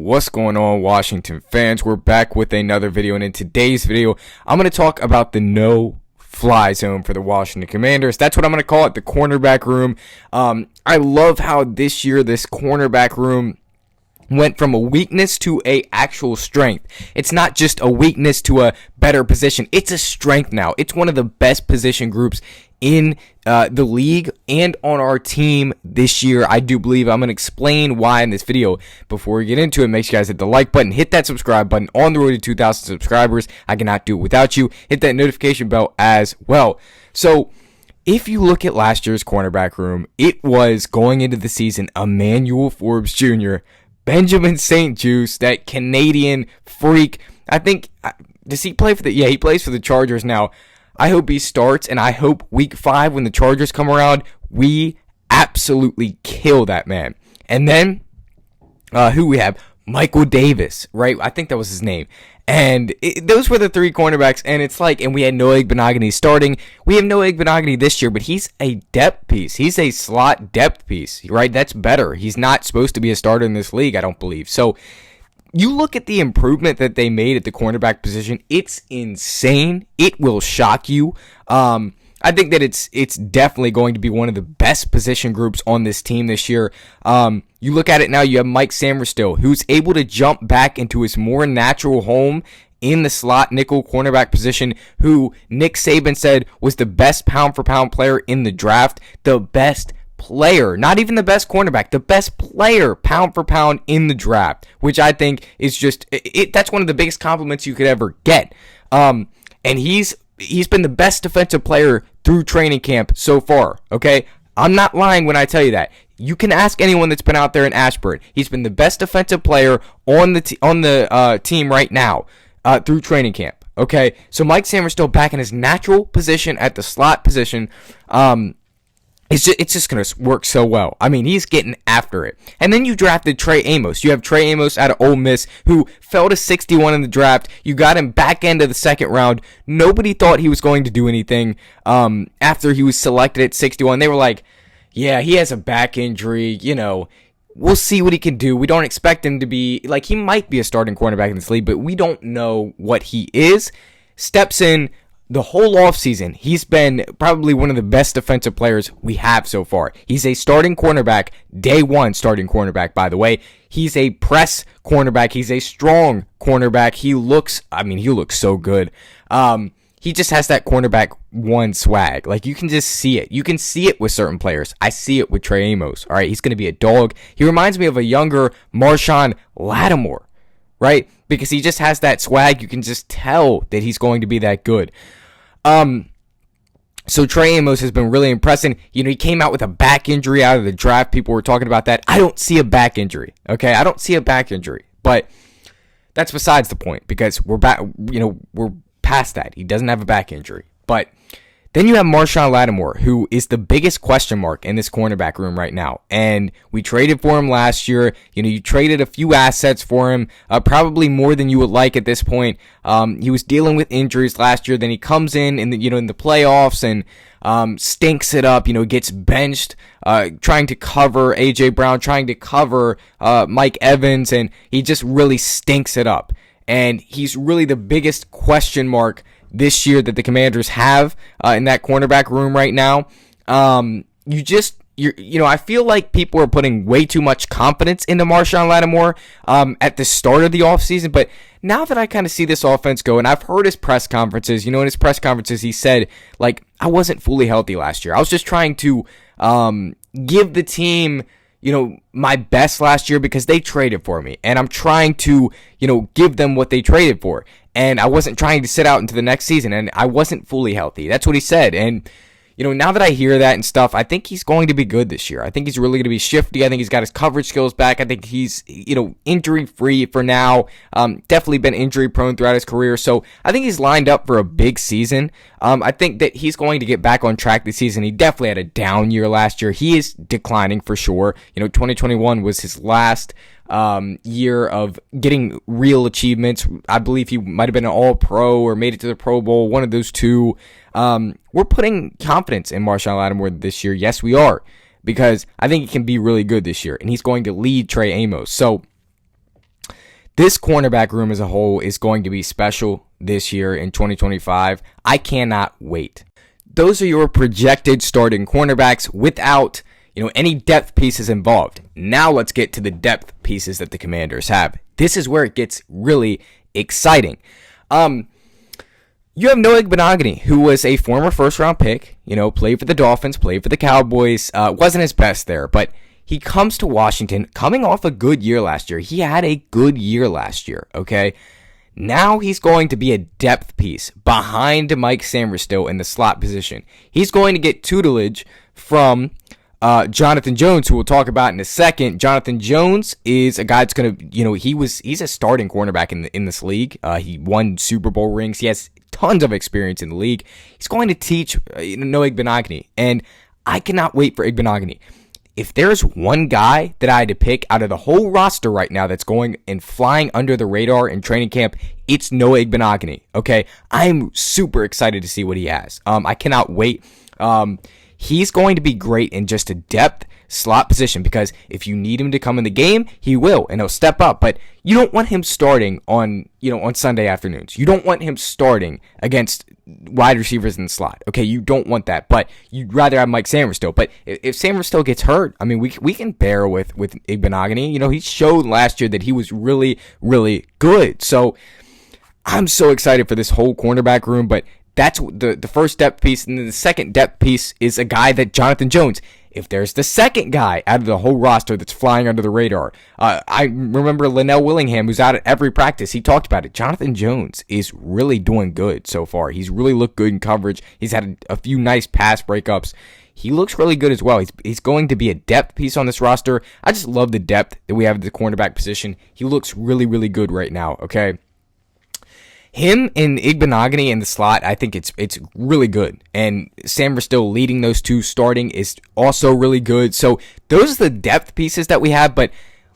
What's going on, Washington fans? We're back with another video, and in today's video, I'm going to talk about the no-fly zone for the Washington Commanders. That's what I'm going to call it, the cornerback room. I love how this year this cornerback room went from a weakness to a actual strength. It's not just a weakness to a better position. It's a strength now. It's one of the best position groups in the league and on our team this year. I do believe I'm going to explain why in this video. Before we get into it, make sure you guys hit the like button, hit that subscribe button. On the road to 2,000 subscribers. I cannot do it without you. Hit that notification bell as well. So, if you look at last year's cornerback room, it was going into the season Emmanuel Forbes Jr., Benjamin St-Juste, that Canadian freak. I think, does he play for the, yeah, he plays for the Chargers now. I hope he starts, and I hope week 5 when the Chargers come around, we absolutely kill that man. And then, who we have? Michael Davis, right? I think that was his name. And those were the 3 cornerbacks, and it's like, and we had Noah Igbenogany starting. We have Noah Igbenogany this year, but he's a depth piece. He's a slot depth piece, right? That's better. He's not supposed to be a starter in this league, I don't believe. So, you look at the improvement that they made at the cornerback position, it's insane. It will shock you. I think that it's definitely going to be one of the best position groups on this team this year. You look at it now, you have Mike Sainristil, who's able to jump back into his more natural home in the slot nickel cornerback position, who Nick Saban said was the best pound-for-pound player in the draft, the best player, not even the best cornerback, the best player pound for pound in the draft, which I think is just, that's one of the biggest compliments you could ever get. And he's been the best defensive player through training camp so far, okay? I'm not lying when I tell you that. You can ask anyone that's been out there in Ashburn. He's been the best defensive player on the team right now through training camp, okay? So Mike Sainristil back in his natural position at the slot position. It's just going to work so well. I mean, he's getting after it. And then you drafted Trey Amos. You have Trey Amos out of Ole Miss, who fell to 61 in the draft. You got him back end of the second round. Nobody thought he was going to do anything after he was selected at 61. They were like, yeah, he has a back injury. You know, we'll see what he can do. We don't expect him to be, like, he might be a starting cornerback in this league, but we don't know what he is. Steps in. The whole offseason, he's been probably one of the best defensive players we have so far. He's a starting cornerback, day one starting cornerback, by the way. He's a press cornerback. He's a strong cornerback. He looks so good. He just has that cornerback one swag. Like, you can just see it. You can see it with certain players. I see it with Trey Amos. All right, he's going to be a dog. He reminds me of a younger Marshon Lattimore, right? Because he just has that swag. You can just tell that he's going to be that good. So Trey Amos has been really impressive. You know, he came out with a back injury out of the draft. People were talking about that. I don't see a back injury. Okay, I don't see a back injury. But that's besides the point, because we're back. You know, we're past that. He doesn't have a back injury. But then you have Marshon Lattimore, who is the biggest question mark in this cornerback room right now. And we traded for him last year. You know, you traded a few assets for him, probably more than you would like at this point. He was dealing with injuries last year. Then he comes in the playoffs and stinks it up. You know, gets benched, trying to cover A.J. Brown, trying to cover Mike Evans, and he just really stinks it up. And he's really the biggest question mark this year that the Commanders have in that cornerback room right now. I feel like people are putting way too much confidence into Marshon Lattimore at the start of the offseason, but now that I kind of see this offense go, and I've heard his press conferences, in his press conferences he said, like, I wasn't fully healthy last year. I was just trying to give the team, my best last year because they traded for me, and I'm trying to, give them what they traded for. And I wasn't trying to sit out into the next season, and I wasn't fully healthy. That's what he said. And, now that I hear that and stuff, I think he's going to be good this year. I think he's really going to be shifty. I think he's got his coverage skills back. I think he's, injury-free for now. Definitely been injury-prone throughout his career. So I think he's lined up for a big season. I think that he's going to get back on track this season. He definitely had a down year last year. He is declining for sure. 2021 was his last year of getting real achievements. I believe he might have been an All-Pro or made it to the Pro Bowl, one of those two. We're putting confidence in Marshon Lattimore this year. Yes, we are, because I think he can be really good this year, and he's going to lead Trey Amos. So This cornerback room as a whole is going to be special this year in 2025. I cannot wait. Those are your projected starting cornerbacks without, any depth pieces involved. Now let's get to the depth pieces that the Commanders have. This is where it gets really exciting. You have Noah Igbenogany, who was a former first-round pick, played for the Dolphins, played for the Cowboys, wasn't his best there, but he comes to Washington coming off a good year last year. He had a good year last year, okay? Now he's going to be a depth piece behind Mike Sainristil in the slot position. He's going to get tutelage from Jonathan Jones, who we'll talk about in a second. Jonathan Jones is a guy that's going to, he's a starting cornerback in this league. He won Super Bowl rings. He has tons of experience in the league. He's going to teach Noah Igbenogany, and I cannot wait for Igbenogany. If there's one guy that I had to pick out of the whole roster right now that's going and flying under the radar in training camp, it's Noah Igbenogany, okay? I'm super excited to see what he has. I cannot wait. He's going to be great in just a depth slot position because if you need him to come in the game, he will, and he'll step up. But you don't want him starting on Sunday afternoons. You don't want him starting against wide receivers in the slot. Okay, you don't want that. But you'd rather have Mike Sainristil. But if Sainristil gets hurt, I mean, we can bear with Igbenogany. He showed last year that he was really, really good. So I'm so excited for this whole cornerback room. But that's the first depth piece. And then the second depth piece is a guy that Jonathan Jones. If there's the second guy out of the whole roster that's flying under the radar, I remember Linnell Willingham, who's out at every practice. He talked about it. Jonathan Jones is really doing good so far. He's really looked good in coverage. He's had a few nice pass breakups. He looks really good as well. He's going to be a depth piece on this roster. I just love the depth that we have at the cornerback position. He looks really, really good right now, okay? Him and Igbenogany in the slot, I think it's really good. And Sainristil leading those two starting is also really good. So those are the depth pieces that we have. But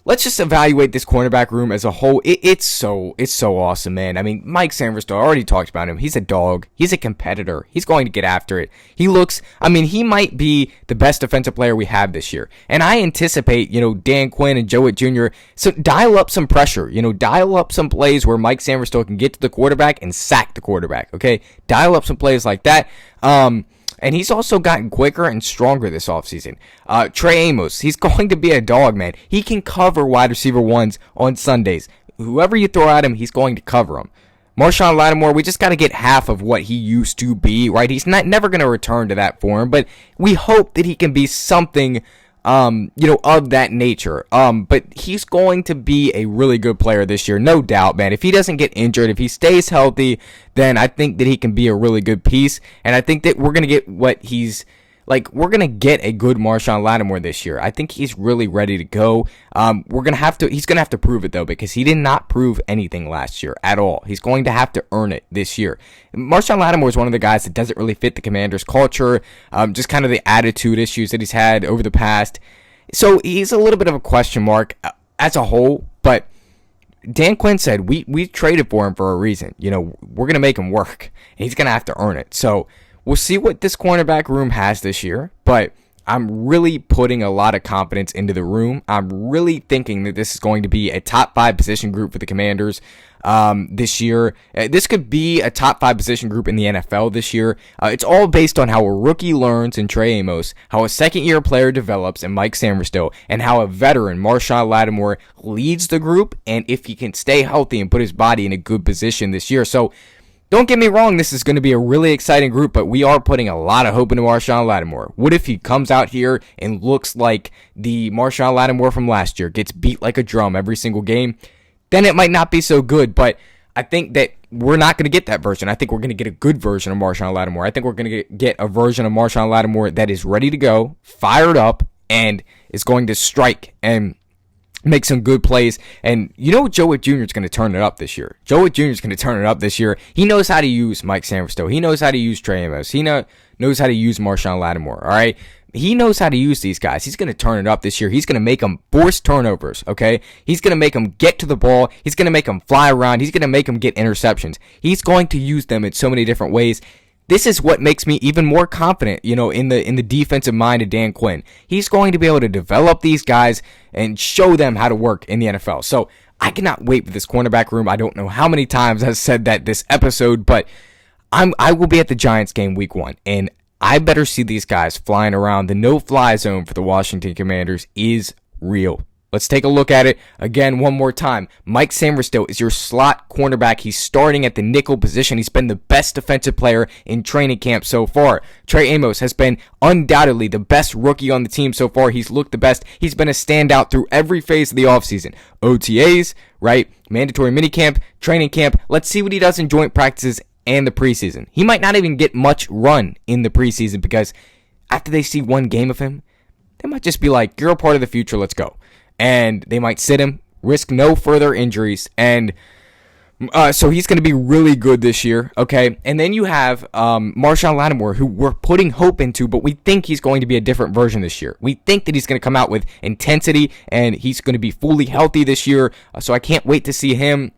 let's just evaluate this cornerback room as a whole. It's so awesome, man. I mean, Mike Sainristil, I already talked about him. He's a dog. He's a competitor. He's going to get after it. He might be the best defensive player we have this year. And I anticipate, Dan Quinn and Joe Witt Jr., so dial up some pressure. Dial up some plays where Mike Sainristil can get to the quarterback and sack the quarterback, okay? Dial up some plays like that. And he's also gotten quicker and stronger this offseason. Trey Amos, he's going to be a dog, man. He can cover wide receiver ones on Sundays. Whoever you throw at him, he's going to cover him. Marshawn Lattimore, we just got to get half of what he used to be, right? He's never going to return to that form, but we hope that he can be something of that nature. But he's going to be a really good player this year, no doubt, man. If he doesn't get injured, if he stays healthy, then I think that he can be a really good piece. And I think that we're going to get we're going to get a good Marshawn Lattimore this year. I think he's really ready to go. He's going to have to prove it though, because he did not prove anything last year at all. He's going to have to earn it this year. Marshawn Lattimore is one of the guys that doesn't really fit the Commanders' culture, just kind of the attitude issues that he's had over the past. So he's a little bit of a question mark as a whole, but Dan Quinn said, we traded for him for a reason. We're going to make him work, and he's going to have to earn it. So we'll see what this cornerback room has this year, but I'm really putting a lot of confidence into the room. I'm really thinking that this is going to be a top 5 position group for the Commanders this year. This could be a top 5 position group in the NFL this year. It's all based on how a rookie learns in Trey Amos, how a second-year player develops in Mike Sainristil, and how a veteran, Marshawn Lattimore, leads the group, and if he can stay healthy and put his body in a good position this year. So don't get me wrong, this is going to be a really exciting group, but we are putting a lot of hope into Marshawn Lattimore. What if he comes out here and looks like the Marshawn Lattimore from last year, gets beat like a drum every single game? Then it might not be so good, but I think that we're not going to get that version. I think we're going to get a good version of Marshawn Lattimore. I think we're going to get a version of Marshawn Lattimore that is ready to go, fired up, and is going to strike and make some good plays. And Joe Witt Jr. is going to turn it up this year. Joe Witt Jr. is going to turn it up this year. He knows how to use Mike Sainristil. He knows how to use Trey Amos. He knows how to use Marshawn Lattimore, all right? He knows how to use these guys. He's going to turn it up this year. He's going to make them force turnovers, okay? He's going to make them get to the ball. He's going to make them fly around. He's going to make them get interceptions. He's going to use them in so many different ways. This is what makes me even more confident, in the defensive mind of Dan Quinn. He's going to be able to develop these guys and show them how to work in the NFL. So I cannot wait for this cornerback room. I don't know how many times I've said that this episode, but I will be at the Giants game week 1, and I better see these guys flying around. The no-fly zone for the Washington Commanders is real. Let's take a look at it again one more time. Mike Sainristil is your slot cornerback. He's starting at the nickel position. He's been the best defensive player in training camp so far. Trey Amos has been undoubtedly the best rookie on the team so far. He's looked the best. He's been a standout through every phase of the offseason. OTAs, right? Mandatory minicamp, training camp. Let's see what he does in joint practices and the preseason. He might not even get much run in the preseason because after they see one game of him, they might just be like, you're a part of the future, let's go. And they might sit him, risk no further injuries, and so he's going to be really good this year, okay? And then you have Marshawn Lattimore, who we're putting hope into, but we think he's going to be a different version this year. We think that he's going to come out with intensity, and he's going to be fully healthy this year, so I can't wait to see him.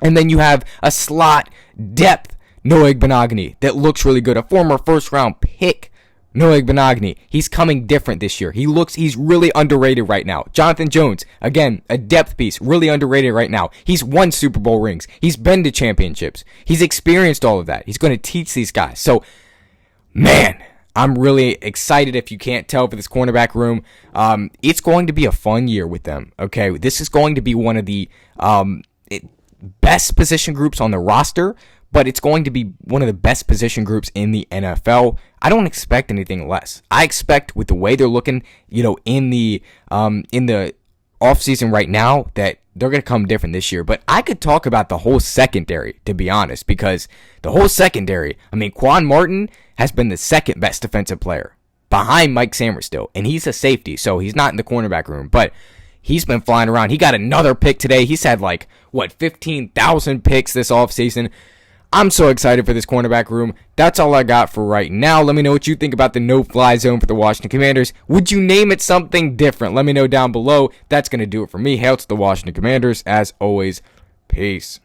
And then you have a slot depth, Noah Igbenogany, that looks really good, a former first-round pick. Noah Igbenogany, he's coming different this year. He's really underrated right now. Jonathan Jones, again, a depth piece, really underrated right now. He's won Super Bowl rings. He's been to championships. He's experienced all of that. He's going to teach these guys. So, man, I'm really excited if you can't tell for this cornerback room. It's going to be a fun year with them, okay? This is going to be one of the best position groups on the roster, but it's going to be one of the best position groups in the NFL. I don't expect anything less. I expect with the way they're looking, in the offseason right now, that they're going to come different this year. But I could talk about the whole secondary, to be honest, because the whole secondary, Quan Martin has been the second best defensive player behind Mike Sainristil, and he's a safety, so he's not in the cornerback room, but he's been flying around. He got another pick today. He's had 15,000 picks this offseason. I'm so excited for this cornerback room. That's all I got for right now. Let me know what you think about the no-fly zone for the Washington Commanders. Would you name it something different? Let me know down below. That's going to do it for me. Hail to the Washington Commanders. As always, peace.